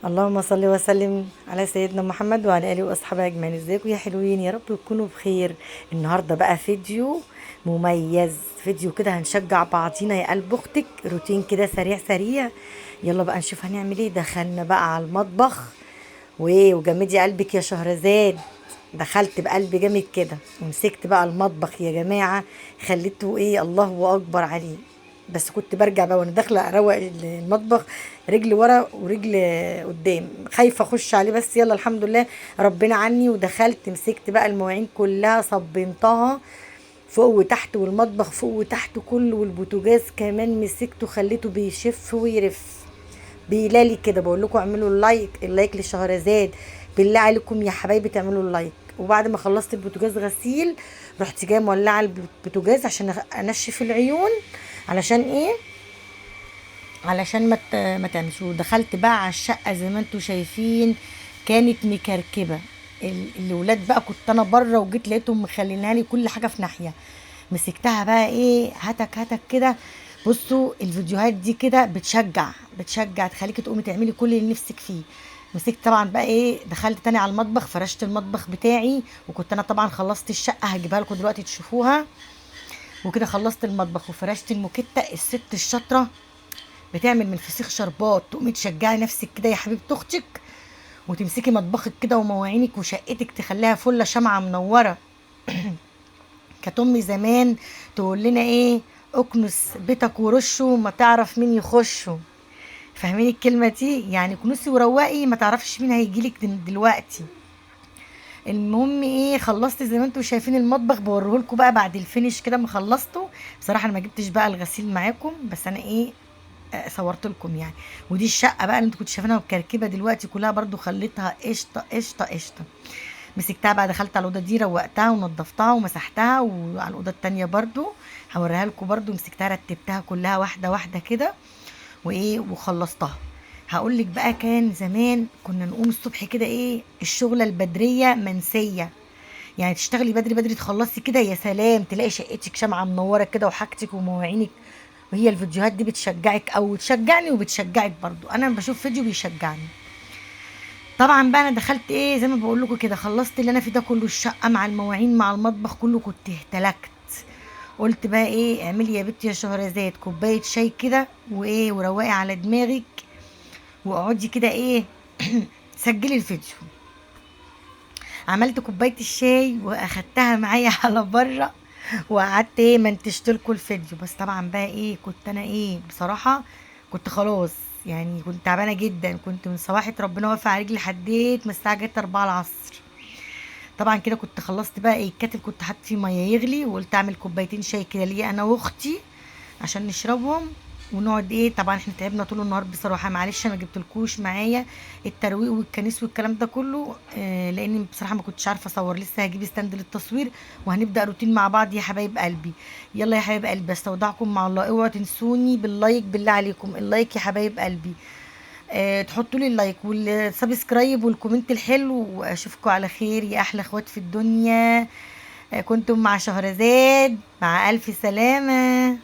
اللهم صل وسلم على سيدنا محمد وعلى اله واصحابه اجمعين. ازيكم يا حلوين؟ يا رب تكونوا بخير. النهارده بقى فيديو مميز، فيديو كده هنشجع بعضينا يا قلب اختك، روتين كده سريع سريع. يلا بقى نشوف هنعمل ايه. دخلنا بقى على المطبخ وجمدي قلبك يا شهرزاد. دخلت بقلب جامد كده ومسكت بقى المطبخ يا جماعه، خليته ايه، الله اكبر عليه. بس كنت برجع بقى وانا داخله اروق المطبخ، رجل ورا ورجل قدام، خايفه اخش عليه. بس يلا الحمد لله ربنا عني. ودخلت مسكت بقى المواعين كلها صبنتها فوق وتحت، والمطبخ فوق وتحت كله، والبوتاجاز كمان مسكته خليته بيشف ويرف. بيلالي كده بقول لكم اعملوا اللايك، اللايك لشهرزاد. بالله عليكم يا حبايبي تعملوا اللايك. وبعد ما خلصت البوتاجاز غسيل، رحت جايه مولعه البوتاجاز عشان انشف العيون. علشان ايه؟ علشان ما تعملش. ودخلت بقى على الشقه زي ما انتم شايفين، كانت مكركبه. الولاد بقى كنت انا بره وجيت لقيتهم مخلينها لي كل حاجه في ناحيه. مسكتها بقى ايه، هتك هتك كده. بصوا الفيديوهات دي كده بتشجع تخليكي تقومي تعملي كل اللي نفسك فيه. مسكت طبعا بقى ايه، دخلت تاني على المطبخ، فرشت المطبخ بتاعي. وكنت انا طبعا خلصت الشقه، هجيبها لكم دلوقتي تشوفوها. وكده خلصت المطبخ وفرشت الموكيتا. الست الشاطره بتعمل من الفسيخ شربات. تقومي تشجعي نفسك كده يا حبيبه اختك، وتمسكي مطبخك كده ومواعينك وشقتك تخليها فله شمعه منوره. كانت امي زمان تقول لنا ايه، اكنس بيتك ورشه ما تعرف مين يخشه. فاهمين الكلمه دي؟ يعني كنسي وروقي ما تعرفش مين هيجيلك دلوقتي. المهم ايه، خلصت زي ما انتم شايفين المطبخ، بوريهولكوا بقى بعد الفينش كده ما خلصته. بصراحه انا ما جبتش بقى الغسيل معاكم، بس انا ايه، صورت لكم يعني. ودي الشقه بقى اللي انتوا كنتوا شايفينها مكركبه دلوقتي كلها، برضو خليتها قشطه قشطه قشطه. مسكتها بقى، دخلت على الاوضه دي روقتها ونضفتها ومسحتها، وعلى الاوضه التانية برضو هوريها لكم. برضو مسكتها رتبتها كلها واحده واحده كده وايه وخلصتها. هقول لك بقى، كان زمان كنا نقوم الصبح كده ايه، الشغله البدريه منسيه. يعني تشتغلي بدري بدري تخلصي كده، يا سلام، تلاقي شقتك شمعة منورة كده وحاجتك ومواعينك. وهي الفيديوهات دي بتشجعك او تشجعني وبتشجعك برضو. انا بشوف فيديو بيشجعني. طبعا بقى انا دخلت ايه، زي ما بقول لكم كده، خلصت اللي انا فيه ده كله، الشقة مع المواعين مع المطبخ كله، كنت اهتلكت. قلت بقى ايه، اعملي يا بنتي يا شهرزاد كوباية شاي كده وايه، وروقي على دماغك، واقعدي كده ايه سجلي الفيديو. عملت كوبايه الشاي واخدتها معايا على بره، وقعدت ايه منتجت لكم الفيديو. بس طبعا بقى ايه، كنت انا ايه بصراحه، كنت خلاص يعني، كنت تعبانه جدا. كنت من صباحة ربنا واقفه على رجلي لحديت ما الساعه جت 4 العصر. طبعا كده كنت خلصت بقى ايه، الكاتل كنت حاطط فيه ميه يغلي، وقلت اعمل كوبايتين شاي كده ليا انا واختي عشان نشربهم ونقعد ايه. طبعا احنا تعبنا طول النهار بصراحه، معلش ما جبتلكوش معايا الترويق والكنيس والكلام ده كله، لاني بصراحه ما كنتش عارفه اصور. لسه هجيب ستاند للتصوير وهنبدا روتين مع بعض يا حبايب قلبي. يلا يا حبايب قلبي، استودعكم مع الله. اوعوا تنسوني باللايك، بالله عليكم اللايك يا حبايب قلبي. تحطوا لي اللايك والسبسكرايب والكومنت الحلو، واشوفكم على خير يا احلى اخوات في الدنيا. كنتم مع شهرزاد، مع الف سلامه.